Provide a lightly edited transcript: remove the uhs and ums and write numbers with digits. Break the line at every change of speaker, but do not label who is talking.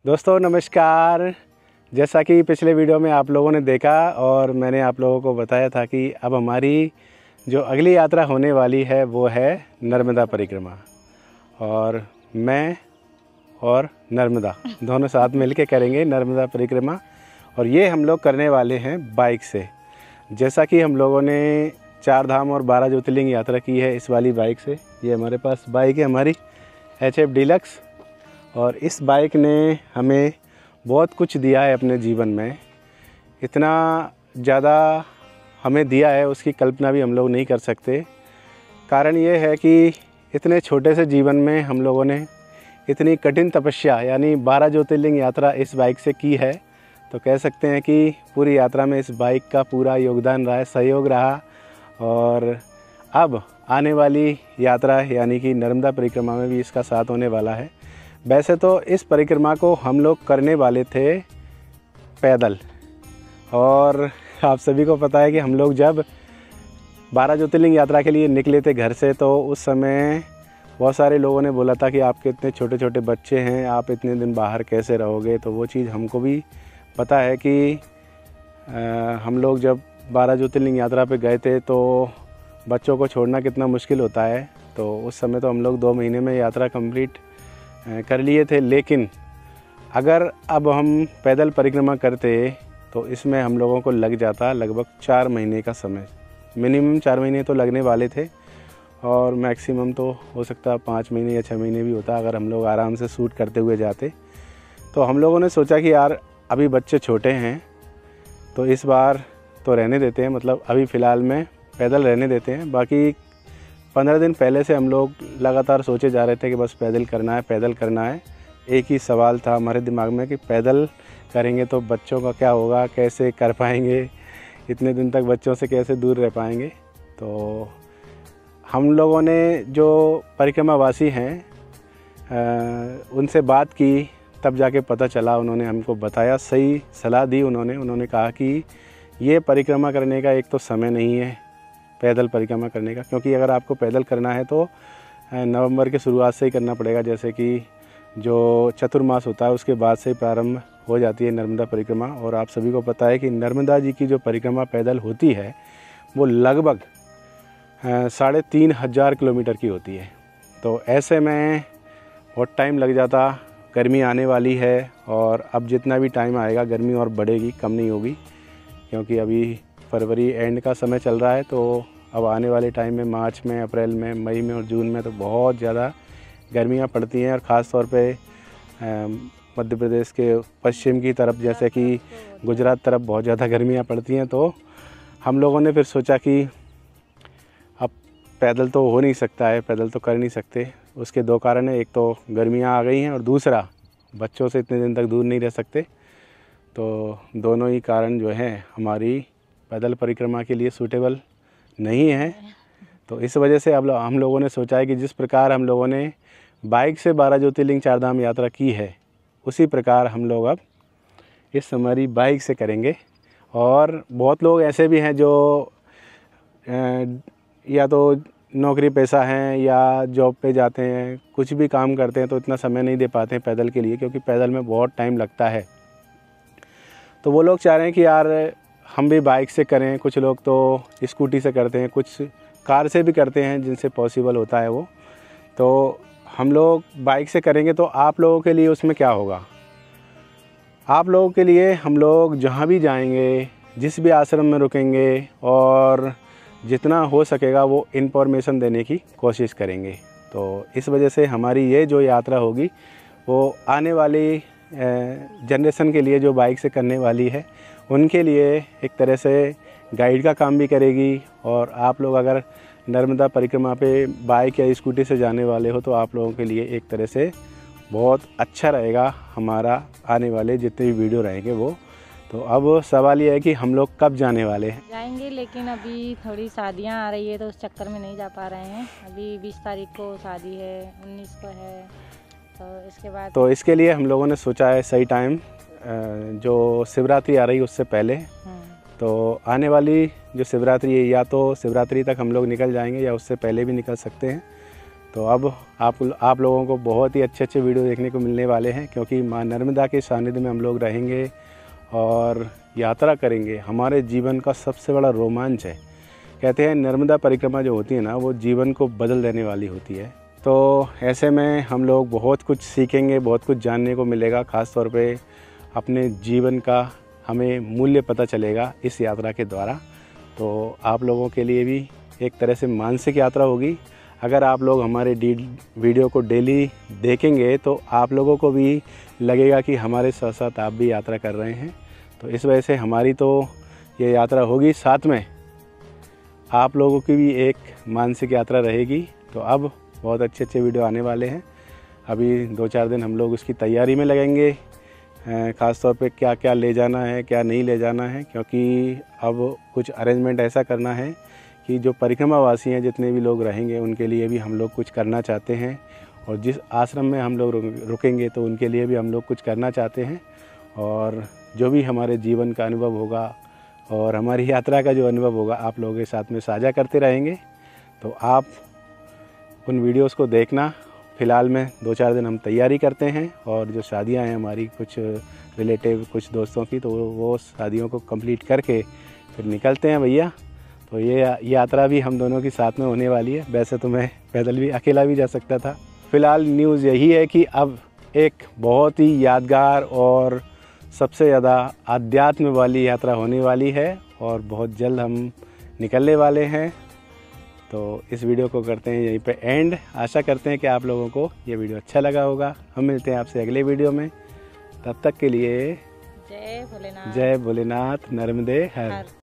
दोस्तों नमस्कार। जैसा कि पिछले वीडियो में आप लोगों ने देखा और मैंने आप लोगों को बताया था कि अब हमारी जो अगली यात्रा होने वाली है वो है नर्मदा परिक्रमा। और मैं और नर्मदा दोनों साथ मिलके करेंगे नर्मदा परिक्रमा। और ये हम लोग करने वाले हैं बाइक से। जैसा कि हम लोगों ने 4 धाम और 12 ज्योतिर्लिंग यात्रा की है इस वाली बाइक से। ये हमारे पास बाइक है हमारी HF डीलक्स। और इस बाइक ने हमें बहुत कुछ दिया है अपने जीवन में। इतना ज़्यादा हमें दिया है उसकी कल्पना भी हम लोग नहीं कर सकते। कारण ये है कि इतने छोटे से जीवन में हम लोगों ने इतनी कठिन तपस्या यानी 12 ज्योतिर्लिंग यात्रा इस बाइक से की है। तो कह सकते हैं कि पूरी यात्रा में इस बाइक का पूरा योगदान रहा है, सहयोग रहा। और अब आने वाली यात्रा यानी कि नर्मदा परिक्रमा में भी इसका साथ होने वाला है। वैसे तो इस परिक्रमा को हम लोग करने वाले थे पैदल। और आप सभी को पता है कि हम लोग जब 12 ज्योतिर्लिंग यात्रा के लिए निकले थे घर से, तो उस समय बहुत सारे लोगों ने बोला था कि आपके इतने छोटे छोटे बच्चे हैं, आप इतने दिन बाहर कैसे रहोगे। तो वो चीज़ हमको भी पता है कि हम लोग जब 12 ज्योतिर्लिंग यात्रा पे गए थे तो बच्चों को छोड़ना कितना मुश्किल होता है। तो उस समय तो हम लोग 2 महीने में यात्रा कंप्लीट कर लिए थे। लेकिन अगर अब हम पैदल परिक्रमा करते तो इसमें हम लोगों को लग जाता लगभग 4 महीने का समय। मिनिमम 4 महीने तो लगने वाले थे और मैक्सिमम तो हो सकता 5 महीने या 6 महीने भी होता अगर हम लोग आराम से शूट करते हुए जाते। तो हम लोगों ने सोचा कि यार अभी बच्चे छोटे हैं तो इस बार तो रहने देते हैं, मतलब अभी फ़िलहाल में पैदल रहने देते हैं। बाकी 15 दिन पहले से हम लोग लगातार सोचे जा रहे थे कि बस पैदल करना है, पैदल करना है। एक ही सवाल था हमारे दिमाग में कि पैदल करेंगे तो बच्चों का क्या होगा, कैसे कर पाएंगे, इतने दिन तक बच्चों से कैसे दूर रह पाएंगे। तो हम लोगों ने जो परिक्रमा वासी हैं उनसे बात की, तब जाके पता चला, उन्होंने हमको बताया, सही सलाह दी उन्होंने कहा कि ये परिक्रमा करने का एक तो समय नहीं है पैदल परिक्रमा करने का, क्योंकि अगर आपको पैदल करना है तो नवंबर के शुरुआत से ही करना पड़ेगा। जैसे कि जो चतुर्मास होता है उसके बाद से ही प्रारंभ हो जाती है नर्मदा परिक्रमा। और आप सभी को पता है कि नर्मदा जी की जो परिक्रमा पैदल होती है वो लगभग 3500 किलोमीटर की होती है। तो ऐसे में बहुत टाइम लग जाता। गर्मी आने वाली है और अब जितना भी टाइम आएगा गर्मी और बढ़ेगी, कम नहीं होगी, क्योंकि अभी फरवरी एंड का समय चल रहा है। तो अब आने वाले टाइम में मार्च में, अप्रैल में, मई में और जून में तो बहुत ज़्यादा गर्मियाँ पड़ती हैं। और ख़ास तौर पे मध्य प्रदेश के पश्चिम की तरफ जैसे कि गुजरात तरफ बहुत ज़्यादा गर्मियाँ पड़ती हैं। तो हम लोगों ने फिर सोचा कि अब पैदल तो हो नहीं सकता है, पैदल तो कर नहीं सकते। उसके 2 कारण हैं, एक तो गर्मियाँ आ गई हैं और दूसरा बच्चों से इतने दिन तक दूर नहीं रह सकते। तो दोनों ही कारण जो हैं हमारी पैदल परिक्रमा के लिए सूटेबल नहीं है। तो इस वजह से अब हम लोगों ने सोचा है कि जिस प्रकार हम लोगों ने बाइक से 12 ज्योतिर्लिंग 4 धाम यात्रा की है उसी प्रकार हम लोग अब इस हमारी बाइक से करेंगे। और बहुत लोग ऐसे भी हैं जो या तो नौकरी पेशा हैं या जॉब पे जाते हैं, कुछ भी काम करते हैं, तो इतना समय नहीं दे पाते हैं पैदल के लिए, क्योंकि पैदल में बहुत टाइम लगता है। तो वो लोग चाह रहे हैं कि यार हम भी बाइक से करें। कुछ लोग तो स्कूटी से करते हैं, कुछ कार से भी करते हैं जिनसे पॉसिबल होता है वो। तो हम लोग बाइक से करेंगे। तो आप लोगों के लिए उसमें क्या होगा, आप लोगों के लिए हम लोग जहाँ भी जाएंगे, जिस भी आश्रम में रुकेंगे और जितना हो सकेगा वो इन्फॉर्मेशन देने की कोशिश करेंगे। तो इस वजह से हमारी ये जो यात्रा होगी वो आने वाली जनरेशन के लिए जो बाइक से करने वाली है उनके लिए एक तरह से गाइड का काम भी करेगी। और आप लोग अगर नर्मदा परिक्रमा पे बाइक या स्कूटी से जाने वाले हो तो आप लोगों के लिए एक तरह से बहुत अच्छा रहेगा हमारा आने वाले जितने भी वीडियो रहेंगे वो। तो अब सवाल ये है कि हम लोग कब जाने वाले हैं।
जाएंगे, लेकिन अभी थोड़ी शादियां आ रही है तो उस चक्कर में नहीं जा पा रहे हैं। अभी 20 तारीख को शादी है, 19 को है, तो इसके बाद
तो इसके लिए हम लोगों ने सोचा है सही टाइम जो शिवरात्रि आ रही है उससे पहले। तो आने वाली जो शिवरात्रि है, या तो शिवरात्रि तक हम लोग निकल जाएंगे या उससे पहले भी निकल सकते हैं। तो अब आप लोगों को बहुत ही अच्छे अच्छे वीडियो देखने को मिलने वाले हैं, क्योंकि माँ नर्मदा के सानिध्य में हम लोग रहेंगे और यात्रा करेंगे। हमारे जीवन का सबसे बड़ा रोमांच है। कहते हैं नर्मदा परिक्रमा जो होती है ना, वो जीवन को बदल देने वाली होती है। तो ऐसे में हम लोग बहुत कुछ सीखेंगे, बहुत कुछ जानने को मिलेगा। ख़ास तौर पे अपने जीवन का हमें मूल्य पता चलेगा इस यात्रा के द्वारा। तो आप लोगों के लिए भी एक तरह से मानसिक यात्रा होगी। अगर आप लोग हमारे वीडियो को डेली देखेंगे तो आप लोगों को भी लगेगा कि हमारे साथ साथ आप भी यात्रा कर रहे हैं। तो इस वजह से हमारी तो ये यात्रा होगी, साथ में आप लोगों की भी एक मानसिक यात्रा रहेगी। तो अब बहुत अच्छे अच्छे वीडियो आने वाले हैं। अभी 2-4 दिन हम लोग उसकी तैयारी में लगेंगे। ख़ास तौर पे क्या क्या ले जाना है, क्या नहीं ले जाना है, क्योंकि अब कुछ अरेंजमेंट ऐसा करना है कि जो परिक्रमावासी हैं, जितने भी लोग रहेंगे, उनके लिए भी हम लोग कुछ करना चाहते हैं। और जिस आश्रम में हम लोग रुकेंगे तो उनके लिए भी हम लोग कुछ करना चाहते हैं। और जो भी हमारे जीवन का अनुभव होगा और हमारी यात्रा का जो अनुभव होगा, आप लोगों के साथ में साझा करते रहेंगे। तो आप उन वीडियोस को देखना। फ़िलहाल में 2-4 दिन हम तैयारी करते हैं, और जो शादियां हैं हमारी कुछ रिलेटिव, कुछ दोस्तों की, तो वो शादियों को कंप्लीट करके फिर निकलते हैं भैया। तो ये यात्रा भी हम दोनों की साथ में होने वाली है। वैसे तो मैं पैदल भी अकेला भी जा सकता था। फ़िलहाल न्यूज़ यही है कि अब एक बहुत ही यादगार और सबसे ज़्यादा आध्यात्म वाली यात्रा होने वाली है, और बहुत जल्द हम निकलने वाले हैं। तो इस वीडियो को करते हैं यहीं पे एंड। आशा करते हैं कि आप लोगों को ये वीडियो अच्छा लगा होगा। हम मिलते हैं आपसे अगले वीडियो में। तब तक के लिए
जय भोलेनाथ।
जय भोलेनाथ, नर्मदे हर।